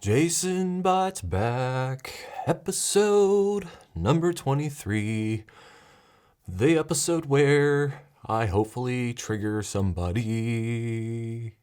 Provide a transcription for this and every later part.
Jason Bytes Back, episode number 23. The episode where I hopefully trigger somebody.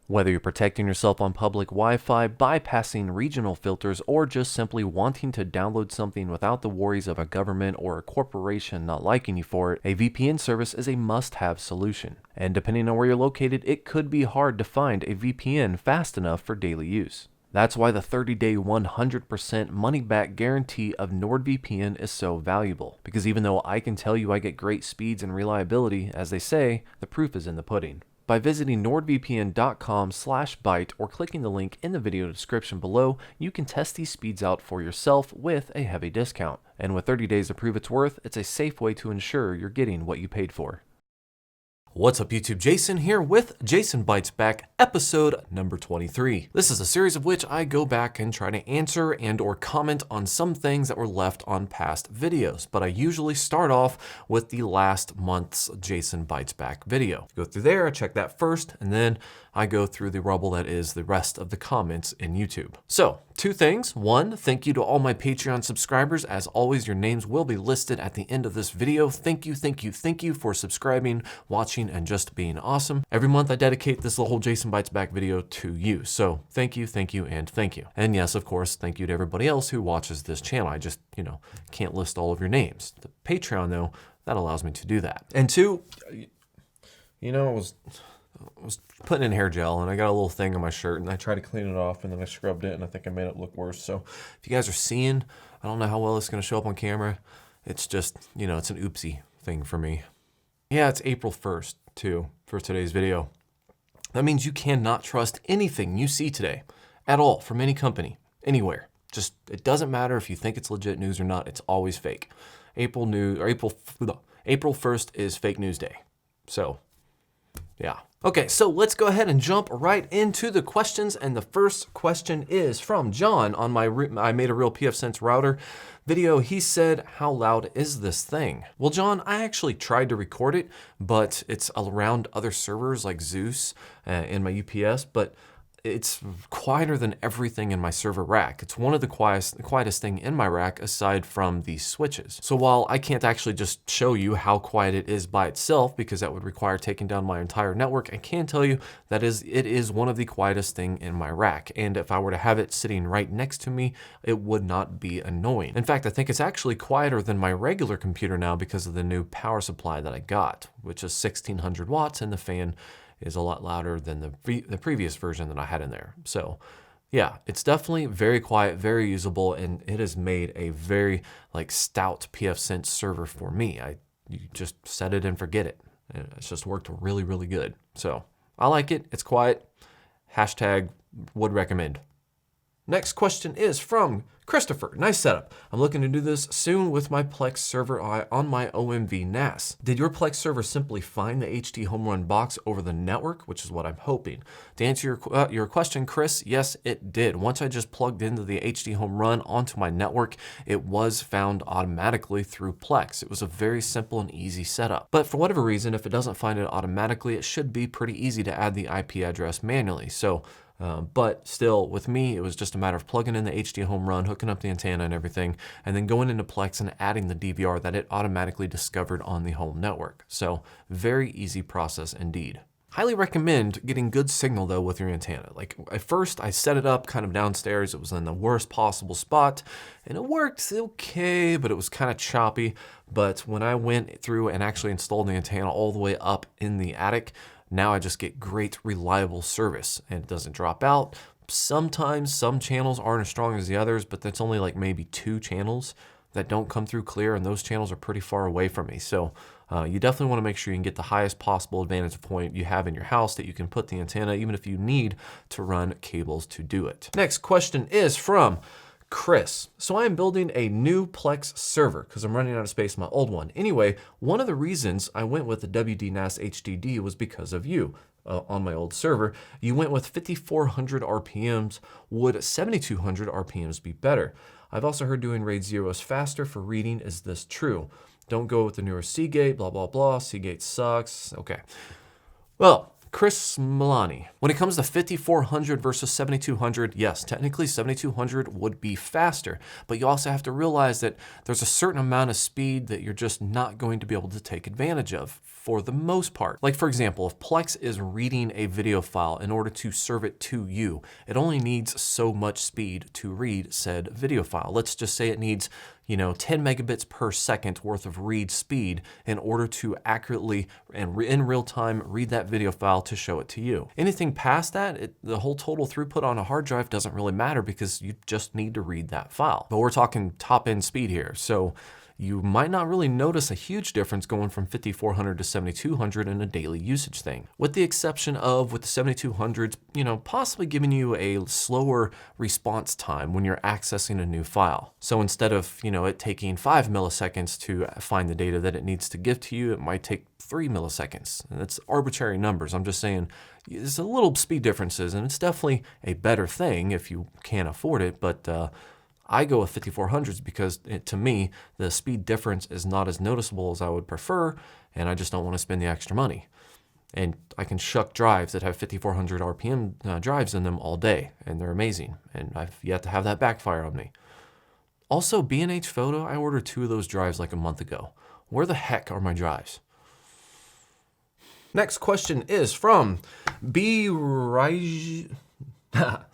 Whether you're protecting yourself on public Wi-Fi, bypassing regional filters, or just simply wanting to download something without the worries of a government or a corporation not liking you for it, a VPN service is a must-have solution. And depending on where you're located, it could be hard to find a VPN fast enough for daily use. That's why the 30-day 100% money-back guarantee of NordVPN is so valuable. Because even though I can tell you I get great speeds and reliability, as they say, the proof is in the pudding. By visiting nordvpn.com/byte or clicking the link in the video description below, you can test these speeds out for yourself with a heavy discount. And with 30 days to prove its worth, it's a safe way to ensure you're getting what you paid for. What's up YouTube, Jason here with Jason Bytes Back, episode number 23. This is a series of which I go back and try to answer and or comment on some things that were left on past videos, but I usually start off with the last month's Jason Bytes Back video. Go through there, I check that first, and then I go through the rubble that is the rest of the comments in YouTube. So, two things. One, thank you to all my Patreon subscribers. As always, your names will be listed at the end of this video. Thank you for subscribing, watching, and just being awesome. Every month I dedicate this little Jason Bytes Back video to you. So thank you, and thank you. And yes, of course, thank you to everybody else who watches this channel. I just, can't list all of your names. The Patreon, though, that allows me to do that. And two, I was putting in hair gel and I got a little thing on my shirt and I tried to clean it off and then I scrubbed it and I think I made it look worse. So if you guys are seeing, I don't know how well it's going to show up on camera. It's just, it's an oopsie thing for me. Yeah, it's April 1st too for today's video. That means you cannot trust anything you see today at all from any company, anywhere. Just, it doesn't matter if you think it's legit news or not. It's always fake. April 1st is fake news day. So yeah. Okay, so let's go ahead and jump right into the questions. And the first question is from John on my I Made a Real PfSense router video. He said, how loud is this thing? Well, John, I actually tried to record it, but it's around other servers like Zeus in my UPS, but it's quieter than everything in my server rack. It's one of the quietest thing in my rack aside from the switches. So while I can't actually just show you how quiet it is by itself, because that would require taking down my entire network, I can tell you that it is one of the quietest thing in my rack. And if I were to have it sitting right next to me, it would not be annoying. In fact, I think it's actually quieter than my regular computer now because of the new power supply that I got, which is 1600 watts, and the fan is a lot louder than the previous version that I had in there. So yeah, it's definitely very quiet, very usable, and it has made a very stout PfSense server for me. You just set it and forget it. It's just worked really, really good. So I like it. It's quiet. Hashtag would recommend. Next question is from Christopher. Nice setup. I'm looking to do this soon with my Plex server on my OMV NAS. Did your Plex server simply find the HDHomeRun box over the network, which is what I'm hoping? To answer your question, Chris, yes, it did. Once I just plugged into the HDHomeRun onto my network, it was found automatically through Plex. It was a very simple and easy setup. But for whatever reason, if it doesn't find it automatically, it should be pretty easy to add the IP address manually. So but still, with me, it was just a matter of plugging in the HDHomeRun, hooking up the antenna and everything, and then going into Plex and adding the DVR that it automatically discovered on the home network. So very easy process indeed. Highly recommend getting good signal though with your antenna. At first I set it up kind of downstairs. It was in the worst possible spot and it worked okay, but it was kind of choppy. But when I went through and actually installed the antenna all the way up in the attic, now I just get great reliable service and it doesn't drop out. Sometimes some channels aren't as strong as the others, but that's only maybe 2 channels that don't come through clear, and those channels are pretty far away from me. So you definitely want to make sure you can get the highest possible advantage point you have in your house that you can put the antenna, even if you need to run cables to do it. Next question is from Chris. So I am building a new Plex server because I'm running out of space in my old one. Anyway, one of the reasons I went with the WDNAS HDD was because of you. On my old server, you went with 5,400 RPMs. Would 7,200 RPMs be better? I've also heard doing RAID 0 is faster for reading. Is this true? Don't go with the newer Seagate, blah, blah, blah. Seagate sucks. Okay. Well, Chris Milani, when it comes to 5400 versus 7200, yes, technically 7200 would be faster, but you also have to realize that there's a certain amount of speed that you're just not going to be able to take advantage of for the most part. Like for example, if Plex is reading a video file in order to serve it to you, it only needs so much speed to read said video file. Let's just say it needs 10 megabits per second worth of read speed in order to accurately and in real time read that video file to show it to you. Anything past that, the whole total throughput on a hard drive doesn't really matter because you just need to read that file. But we're talking top end speed here. So you might not really notice a huge difference going from 5400 to 7200 in a daily usage thing. With the exception of with the 7200s, possibly giving you a slower response time when you're accessing a new file. So instead of, it taking 5 milliseconds to find the data that it needs to give to you, it might take 3 milliseconds. And it's arbitrary numbers. I'm just saying there's a little speed differences, and it's definitely a better thing if you can afford it, but I go with 5400s because to me, the speed difference is not as noticeable as I would prefer, and I just don't want to spend the extra money. And I can shuck drives that have 5400 RPM drives in them all day, and they're amazing, and I've yet to have that backfire on me. Also, B&H Photo, I ordered 2 of those drives like a month ago. Where the heck are my drives? Next question is from B.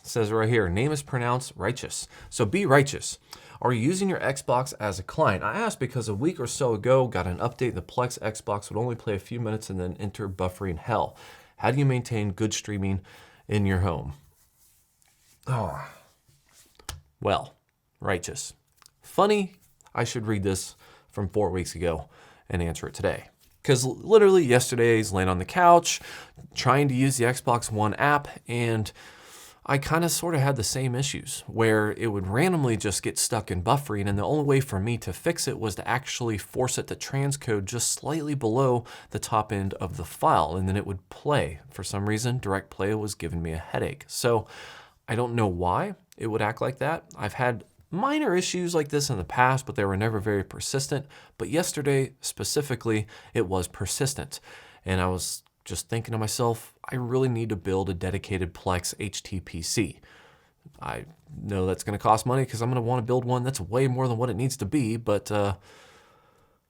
Says right here, name is pronounced Righteous. So Be Righteous. Are you using your Xbox as a client? I asked because a week or so ago, got an update the Plex Xbox would only play a few minutes and then enter buffering hell. How do you maintain good streaming in your home? Oh. Well, Righteous. Funny, I should read this from 4 weeks ago and answer it today. Because literally yesterday, I was laying on the couch, trying to use the Xbox One app, and I kind of sort of had the same issues where it would randomly just get stuck in buffering, and the only way for me to fix it was to actually force it to transcode just slightly below the top end of the file, and then it would play. For some reason, direct play was giving me a headache. So I don't know why it would act like that. I've had minor issues like this in the past, but they were never very persistent. But yesterday specifically, it was persistent. And I was just thinking to myself, I really need to build a dedicated Plex HTPC. I know that's going to cost money because I'm going to want to build one that's way more than what it needs to be, but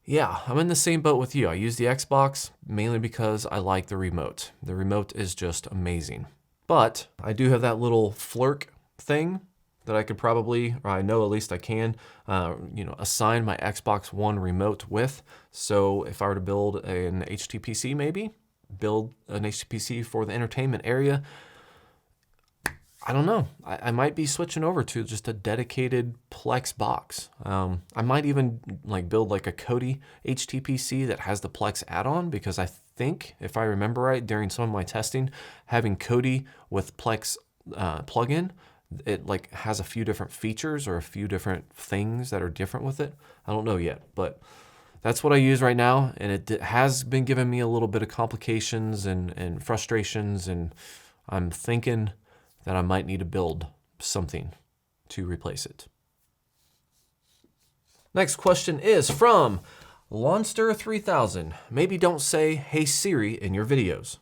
yeah, I'm in the same boat with you. I use the Xbox mainly because I like the remote. The remote is just amazing. But I do have that little Flirk thing that I could probably, or I know at least I can, assign my Xbox One remote with. So if I were to build an HTPC maybe, build an HTPC for the entertainment area, I don't know. I might be switching over to just a dedicated Plex box. I might even build like a Kodi HTPC that has the Plex add-on, because I think, if I remember right, during some of my testing, having Kodi with Plex plugin, it has a few different features or a few different things that are different with it. I don't know yet, but that's what I use right now, and it has been giving me a little bit of complications and frustrations, and I'm thinking that I might need to build something to replace it. Next question is from Lonster3000. Maybe don't say, "Hey Siri" in your videos.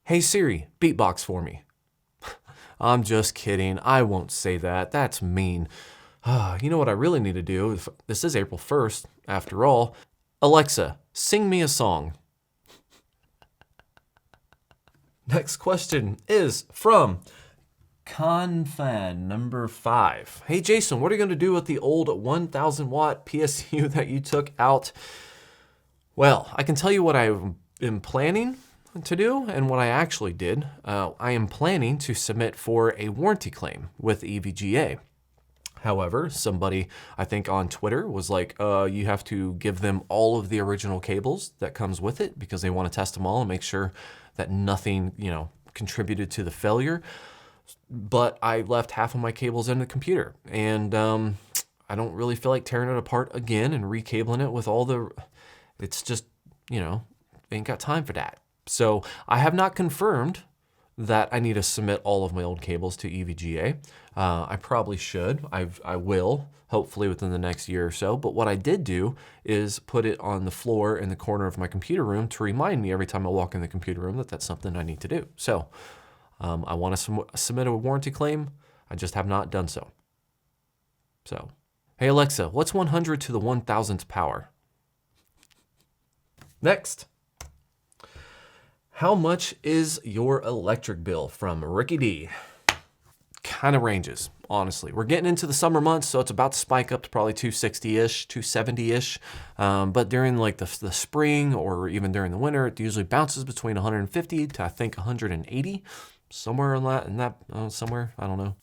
Hey Siri, beatbox for me. I'm just kidding. I won't say that. That's mean. You know what I really need to do? This is April 1st, after all. Alexa, sing me a song. Next question is from Confan number 5. Hey Jason, what are you going to do with the old 1000 watt PSU that you took out? Well, I can tell you what I am planning to do and what I actually did. I am planning to submit for a warranty claim with EVGA. However, somebody, I think on Twitter, was like, you have to give them all of the original cables that comes with it because they want to test them all and make sure that nothing, contributed to the failure. But I left half of my cables in the computer, and I don't really feel like tearing it apart again and recabling it with all the, it's just, ain't got time for that. So I have not confirmed that I need to submit all of my old cables to EVGA. I probably should. I will, hopefully within the next year or so. But what I did do is put it on the floor in the corner of my computer room to remind me every time I walk in the computer room that that's something I need to do. So I want to submit a warranty claim. I just have not done so. So, hey Alexa, what's 100 to the 1000th power? Next. How much is your electric bill? From Ricky D. Kind of ranges, honestly. We're getting into the summer months, so it's about to spike up to probably 260-ish, 270-ish. But during like the spring or even during the winter, it usually bounces between 150 to I think 180, somewhere in that somewhere, I don't know.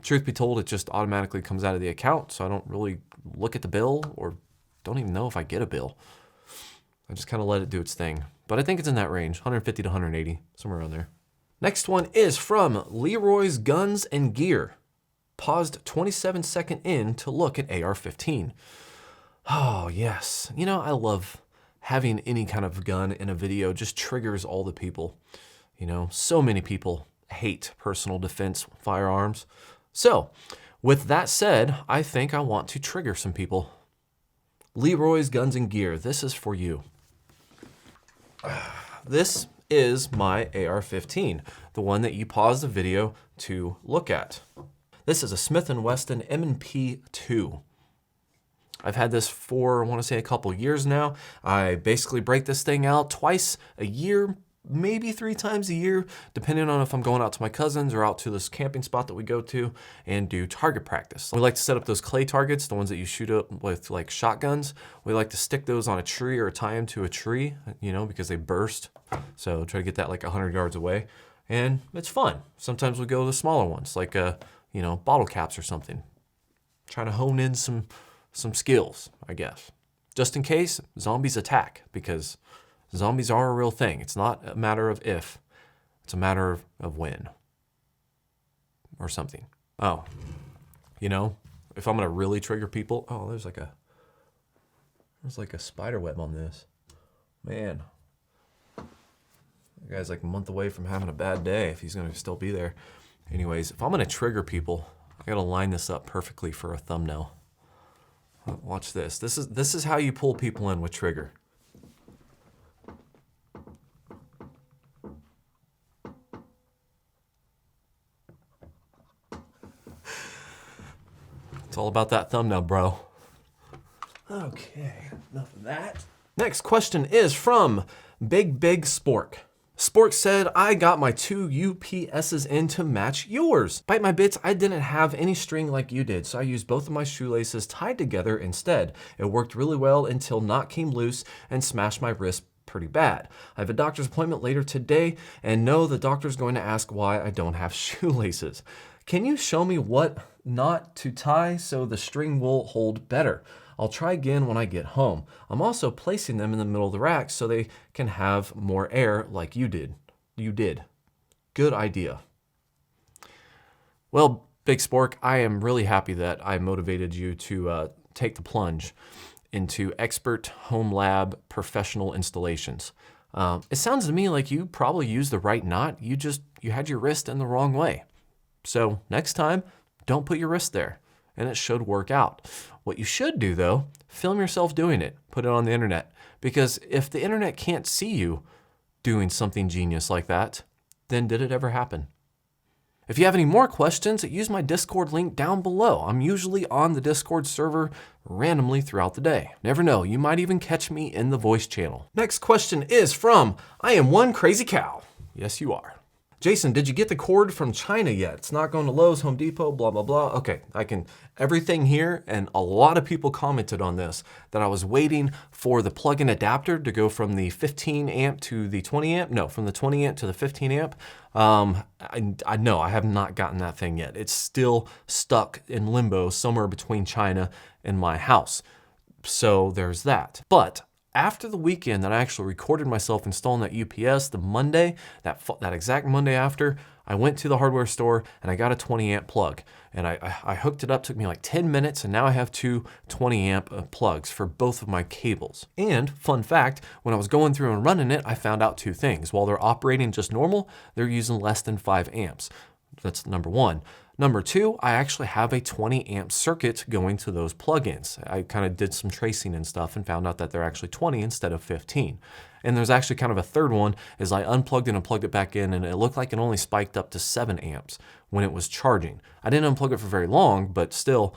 Truth be told, it just automatically comes out of the account, so I don't really look at the bill or don't even know if I get a bill. I just kind of let it do its thing. But I think it's in that range, 150 to 180, somewhere around there. Next one is from Leroy's Guns and Gear. Paused 27-second in to look at AR-15. Oh, yes. You know, I love having any kind of gun in a video. Just triggers all the people. You know, so many people hate personal defense firearms. So, with that said, I think I want to trigger some people. Leroy's Guns and Gear, this is for you. This is my AR-15, the one that you paused the video to look at. This is a Smith & Wesson M&P 2. I've had this for, I want to say, a couple years now. I basically break this thing out twice a year, maybe 3 times a year, depending on if I'm going out to my cousins or out to this camping spot that we go to and do target practice. We like to set up those clay targets, the ones that you shoot up with like shotguns. We like to stick those on a tree or tie them to a tree, you know, because they burst. So try to get that like 100 yards away. And it's fun. Sometimes we go to the smaller ones, like, you know, bottle caps or something. Trying to hone in some skills, I guess. Just in case zombies attack, because zombies are a real thing. It's not a matter of if, it's a matter of when or something. Oh, you know, if I'm gonna really trigger people, oh, there's like a spider web on this. Man, the guy's like a month away from having a bad day if he's gonna still be there. Anyways, if I'm gonna trigger people, I gotta line this up perfectly for a thumbnail. Watch this. This is how you pull people in with trigger. It's all about that thumbnail, bro. Okay, enough of that. Next question is from Big Spork. Spork said, I got my 2 UPSs in to match yours. Byte My Bits, I didn't have any string like you did, so I used both of my shoelaces tied together instead. It worked really well until knot came loose and smashed my wrist pretty bad. I have a doctor's appointment later today and know the doctor's going to ask why I don't have shoelaces. Can you show me what knot to tie so the string will hold better? I'll try again when I get home. I'm also placing them in the middle of the rack so they can have more air like you did. Good idea. Well, Big Spork, I am really happy that I motivated you to take the plunge into expert home lab professional installations. It sounds to me like you probably used the right knot. You had your wrist in the wrong way. So next time, don't put your wrist there, and it should work out. What you should do though, film yourself doing it, put it on the internet, because if the internet can't see you doing something genius like that, then did it ever happen? If you have any more questions, use my Discord link down below. I'm usually on the Discord server randomly throughout the day. Never know, you might even catch me in the voice channel. Next question is from I Am One Crazy Cow. Yes, you are. Jason, did you get the cord from China yet? It's not going to Lowe's, Home Depot, blah, blah, blah. Okay, everything here, and a lot of people commented on this, that I was waiting for the plug-in adapter to go from the 15 amp to the 20 amp. No, from the 20 amp to the 15 amp. I know I have not gotten that thing yet. It's still stuck in limbo somewhere between China and my house. So there's that. But After the weekend that I actually recorded myself installing that UPS, the Monday, that exact Monday after, I went to the hardware store and I got a 20 amp plug. And I hooked it up, took me like 10 minutes, and now I have two 20 amp plugs for both of my cables. And fun fact, when I was going through and running it, I found out two things. While they're operating just normal, they're using less than 5 amps. That's number one. Number two, I actually have a 20 amp circuit going to those plugins. I kind of did some tracing and stuff and found out that they're actually 20 instead of 15. And there's actually kind of a third one, is I unplugged it and plugged it back in, and it looked like it only spiked up to 7 amps when it was charging. I didn't unplug it for very long, but still,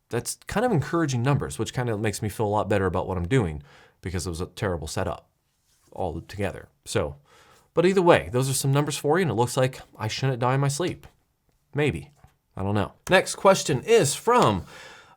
that's kind of encouraging numbers, which kind of makes me feel a lot better about what I'm doing, because it was a terrible setup all together. So, but either way, those are some numbers for you, and it looks like I shouldn't die in my sleep. Maybe. I don't know. Next question is from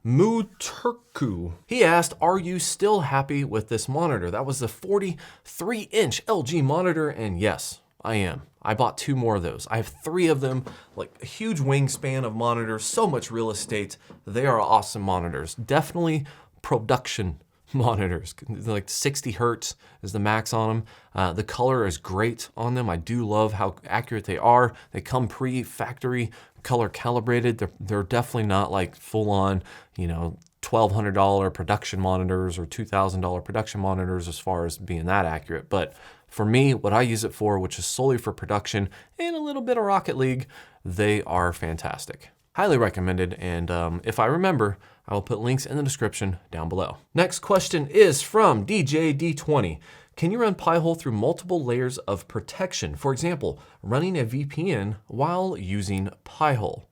Muturku. He asked, are you still happy with this monitor? That was the 43-inch LG monitor, and yes, I am. I bought 2 more of those. I have 3 of them, like a huge wingspan of monitors, so much real estate. They are awesome monitors. Definitely production monitors. Like 60 hertz is the max on them. The color is great on them. I do love how accurate they are. They come pre-factory color calibrated. They're definitely not like full on, you know, $1,200 production monitors or $2,000 production monitors as far as being that accurate. But for me, what I use it for, which is solely for production and a little bit of Rocket League, they are fantastic. Highly recommended, and if I remember, I will put links in the description down below. Next question is from DJD20. Can you run Pi-hole through multiple layers of protection? For example, running a VPN while using Pi-hole.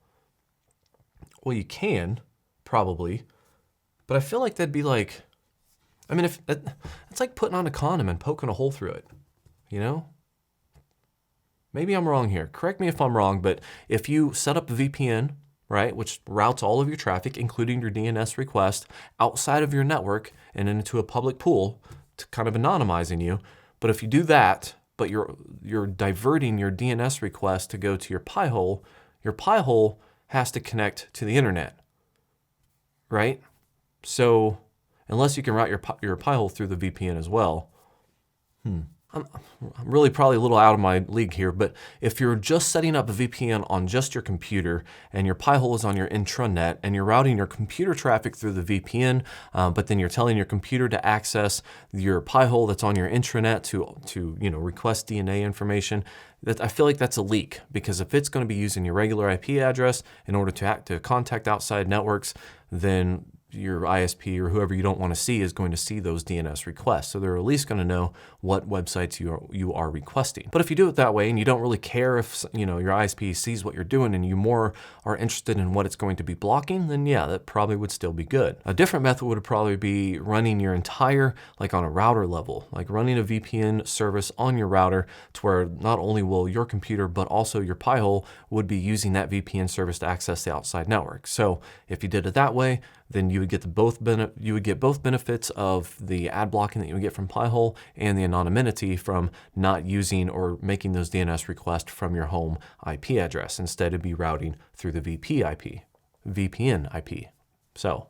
Well, you can, probably, but I feel like that'd be like, I mean, if it's like putting on a condom and poking a hole through it, you know? Maybe I'm wrong here. Correct me if I'm wrong, but if you set up a VPN, right, which routes all of your traffic, including your DNS request, outside of your network and into a public pool, to kind of anonymizing you. But if you do that, but you're diverting your DNS request to go to your Pi-hole has to connect to the internet, right? So unless you can route your Pi-hole through the VPN as well, I'm really probably a little out of my league here, but if you're just setting up a VPN on just your computer and your Pi-hole is on your intranet and you're routing your computer traffic through the VPN, but then you're telling your computer to access your Pi-hole that's on your intranet to request DNA information, I feel like that's a leak, because if it's going to be using your regular IP address in order to contact outside networks, then your ISP or whoever you don't want to see is going to see those DNS requests. So they're at least going to know what websites you are requesting. But if you do it that way and you don't really care if your ISP sees what you're doing and you more are interested in what it's going to be blocking, then yeah, that probably would still be good. A different method would probably be running your entire, like on a router level, like running a VPN service on your router to where not only will your computer, but also your Pi-hole would be using that VPN service to access the outside network. So if you did it that way, then you would get both benefits of the ad blocking that you would get from Pi-hole and the anonymity from not using or making those DNS requests from your home IP address. Instead, it'd be routing through the VPN IP. So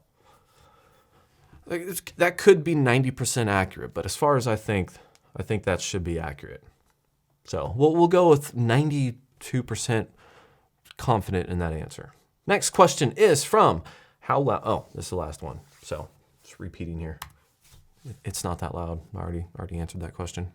that could be 90% accurate, but as far as I think that should be accurate. So we'll go with 92% confident in that answer. Next question is from how loud? Oh, this is the last one. So just repeating here. It's not that loud. I already answered that question.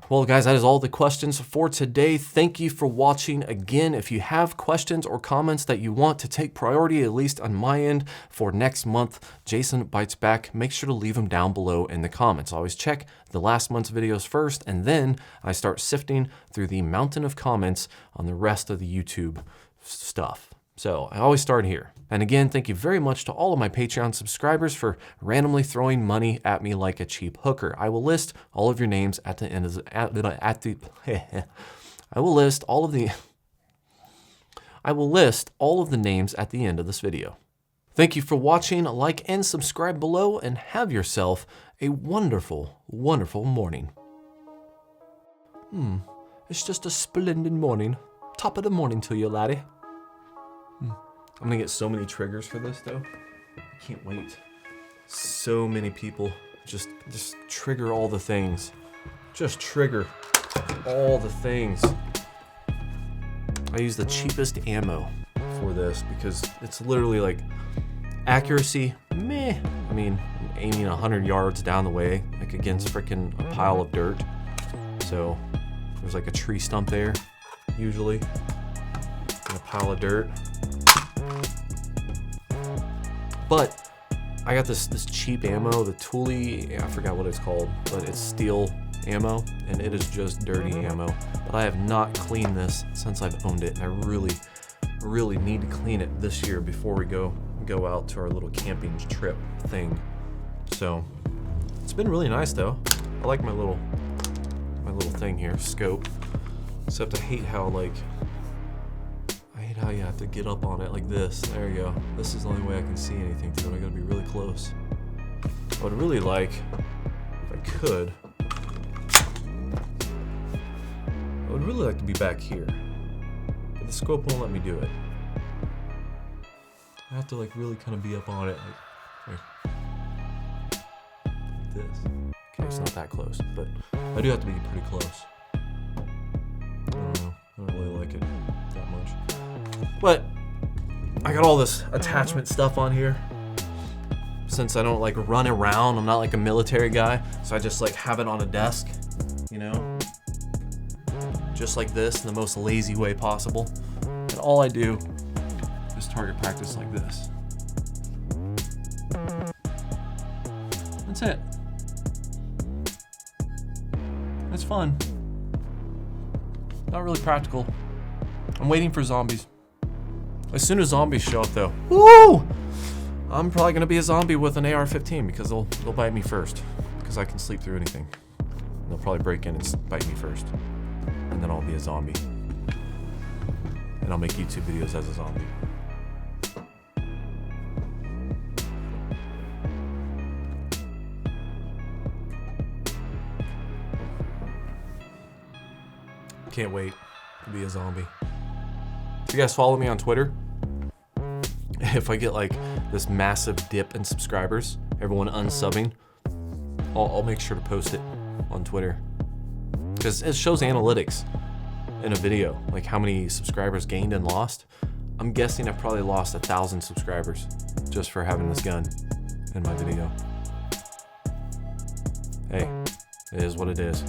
Well, guys, that is all the questions for today. Thank you for watching. Again, if you have questions or comments that you want to take priority, at least on my end, for next month, Jason Bytes Back, make sure to leave them down below in the comments. Always check the last month's videos first, and then I start sifting through the mountain of comments on the rest of the YouTube stuff. So I always start here. And again, thank you very much to all of my Patreon subscribers for randomly throwing money at me like a cheap hooker. I will list all of your names at the end of I will list all of the names at the end of this video. Thank you for watching. Like and subscribe below, and have yourself a wonderful, wonderful morning. It's just a splendid morning. Top of the morning to you, laddie. I'm gonna get so many triggers for this though. I can't wait. So many people Just trigger all the things. Just trigger all the things. I use the cheapest ammo for this because it's literally like accuracy, meh. I mean, I'm aiming 100 yards down the way, like against freaking a pile of dirt. So there's like a tree stump there, usually, and a pile of dirt. But I got this cheap ammo, the Thule, I forgot what it's called, but it's steel ammo, and it is just dirty ammo. But I have not cleaned this since I've owned it, and I really need to clean it this year before we go out to our little camping trip thing. So it's been really nice though. I like my little thing here, scope. Except I hate how you have to get up on it like this. There you go. This is the only way I can see anything through it. I gotta be really close. I would really like, if I could, I would really like to be back here. But the scope won't let me do it. I have to like really kind of be up on it like this. Okay, it's not that close, but I do have to be pretty close. I don't know. I don't really like it that much. But I got all this attachment stuff on here. Since I don't like run around, I'm not like a military guy, so I just like have it on a desk, you know? Just like this, in the most lazy way possible. And all I do is target practice like this. That's it. It's fun. Not really practical. I'm waiting for zombies. As soon as zombies show up though, woo! I'm probably gonna be a zombie with an AR-15 because they'll bite me first. Because I can sleep through anything. And they'll probably break in and bite me first. And then I'll be a zombie. And I'll make YouTube videos as a zombie. Can't wait to be a zombie. If you guys follow me on Twitter, if I get like this massive dip in subscribers, everyone unsubbing, I'll make sure to post it on Twitter. Because it shows analytics in a video, like how many subscribers gained and lost. I'm guessing I've probably lost 1,000 subscribers just for having this gun in my video. Hey, it is what it is.